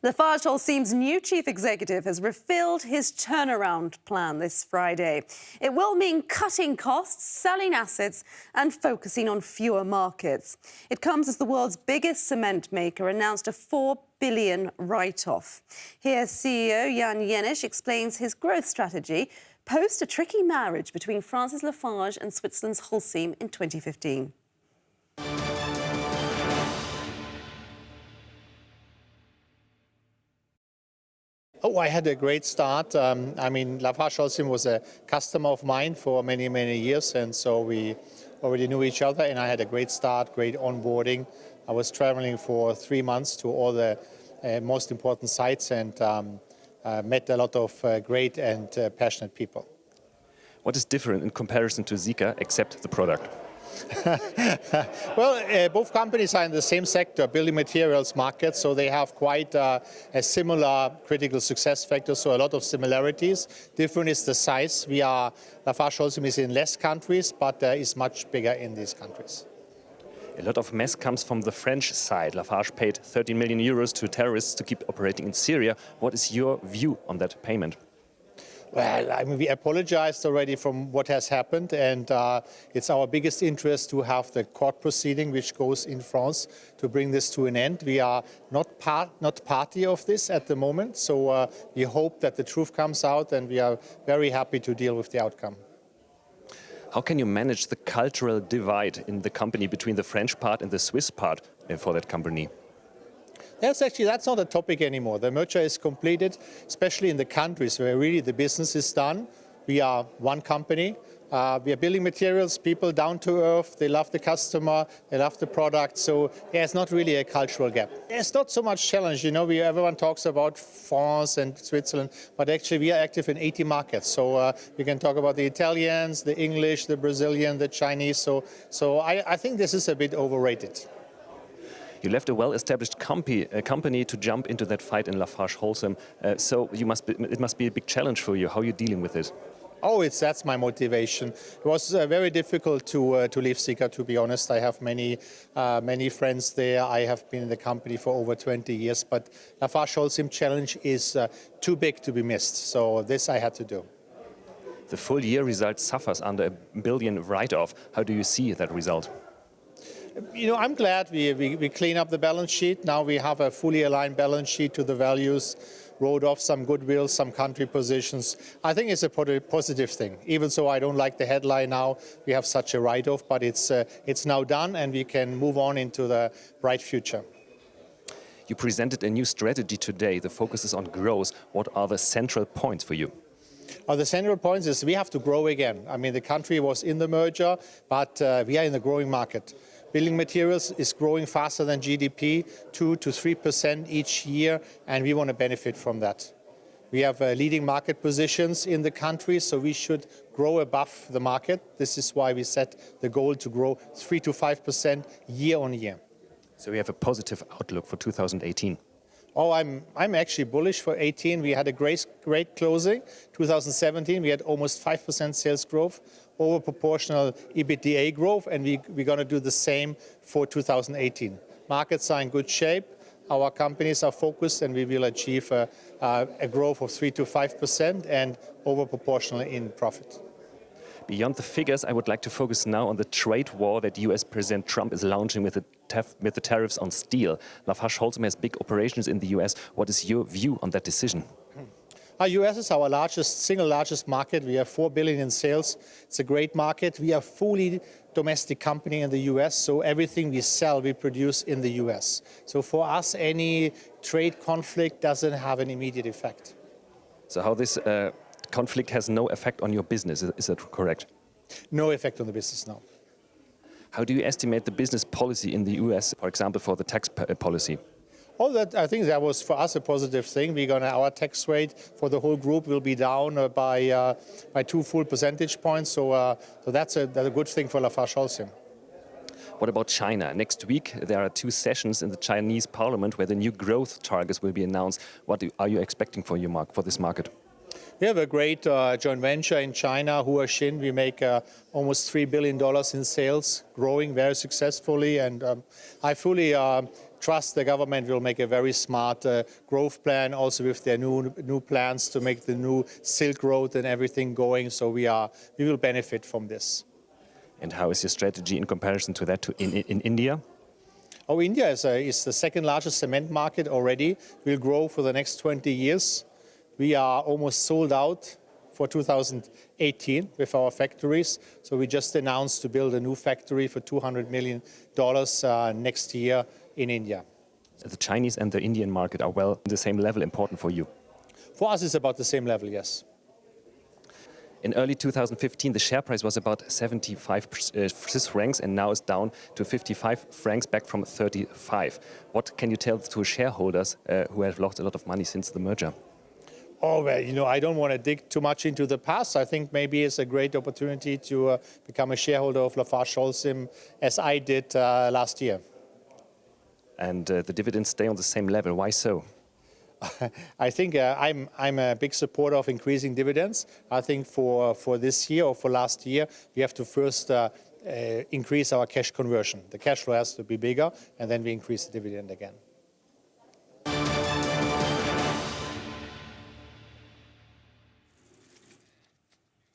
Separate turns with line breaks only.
LafargeHolcim's new chief executive has revealed his turnaround plan this Friday. It will mean cutting costs, selling assets and focusing on fewer markets. It comes as the world's biggest cement maker announced a $4 billion write-off. Here, CEO Jan Jenisch explains his growth strategy post a tricky marriage between France's Lafarge and Switzerland's Holcim in 2015.
Oh, I had a great start. LafargeHolcim was a customer of mine for many, many years, and so we already knew each other, and I had a great start, great onboarding. I was traveling for 3 months to all the most important sites and met a lot of great and passionate people.
What is different in comparison to Sika except the product?
Well, both companies are in the same sector, building materials market, so they have quite a similar critical success factor, so a lot of similarities. Different is the size. LafargeHolcim is in less countries, but is much bigger in these countries.
A lot of mess comes from the French side. Lafarge paid 13 million euros to terrorists to keep operating in Syria. What is your view on that payment?
Well, we apologized already from what has happened, and it's our biggest interest to have the court proceeding which goes in France to bring this to an end. We are not party of this at the moment, so we hope that the truth comes out, and we are very happy to deal with the outcome.
How can you manage the cultural divide in the company between the French part and the Swiss part for that company?
That's not a topic anymore. The merger is completed, especially in the countries where really the business is done. We are one company. We are building materials, people down to earth. They love the customer, they love the product. So there's not really a cultural gap. There's not so much challenge. You know, everyone talks about France and Switzerland, but actually we are active in 80 markets. So we can talk about the Italians, the English, the Brazilian, the Chinese. So I think this is a bit overrated.
You left a well-established company to jump into that fight in LafargeHolcim. So it must be a big challenge for you. How are you dealing with it?
Oh, that's my motivation. It was very difficult to leave Sika, to be honest. I have many friends there. I have been in the company for over 20 years. But LafargeHolcim challenge is too big to be missed. So this I had to do.
The full year result suffers under a $1 billion write-off. How do you see that result?
You know, I'm glad we clean up the balance sheet. Now we have a fully aligned balance sheet to the values, wrote off some goodwill, some country positions. I think it's a positive thing. Even so, I don't like the headline now. We have such a write-off, but it's now done and we can move on into the bright future.
You presented a new strategy today. The focus is on growth. What are the central points for you?
The central point is we have to grow again. I mean, the country was in the merger, but we are in the growing market. Building materials is growing faster than GDP, 2 to 3% each year, and we want to benefit from that. We have leading market positions in the country, so we should grow above the market. This is why we set the goal to grow 3 to 5% year on year.
So we have a positive outlook for 2018.
Oh, I'm actually bullish for 2018. We had a great closing. 2017, we had almost 5% sales growth, over proportional EBITDA growth, and we're going to do the same for 2018. Markets are in good shape. Our companies are focused, and we will achieve a growth of 3 to 5% and over proportional in profit.
Beyond the figures, I would like to focus now on the trade war that US President Trump is launching with the tariffs on steel. LafargeHolcim has big operations in the US. What is your view on that decision?
US is our single largest market. We have 4 billion in sales. It's a great market. We are a fully domestic company in the US, so everything we sell, we produce in the US. So for us, any trade conflict doesn't have an immediate effect.
So how this conflict has no effect on your business, is that correct?
No effect on the business, no.
How do you estimate the business policy in the US, for example, for the tax policy?
I think that was for us a positive thing. Our tax rate for the whole group will be down by 2 full percentage points. So that's a good thing for LafargeHolcim.
What about China? Next week there are 2 sessions in the Chinese parliament where the new growth targets will be announced. What are you expecting for this market?
We have a great joint venture in China, Huaxin. We make almost $3 billion in sales, growing very successfully. And I fully trust the government will make a very smart growth plan, also with their new plans to make the new Silk Road and everything going. So we will benefit from this.
And how is your strategy in comparison to that in India?
Oh, India is the second largest cement market already. Will grow for the next 20 years. We are almost sold out for 2018 with our factories. So we just announced to build a new factory for $200 million next year in India.
The Chinese and the Indian market are well the same level important for you?
For us, it's about the same level, yes.
In early 2015, the share price was about 75 Swiss francs and now is down to 55 francs, back from 35. What can you tell to shareholders who have lost a lot of money since the merger?
Oh, well, I don't want to dig too much into the past. I think maybe it's a great opportunity to become a shareholder of LafargeHolcim, as I did last year.
And the dividends stay on the same level. Why so?
I think I'm a big supporter of increasing dividends. I think for this year or for last year, we have to first increase our cash conversion. The cash flow has to be bigger, and then we increase the dividend again.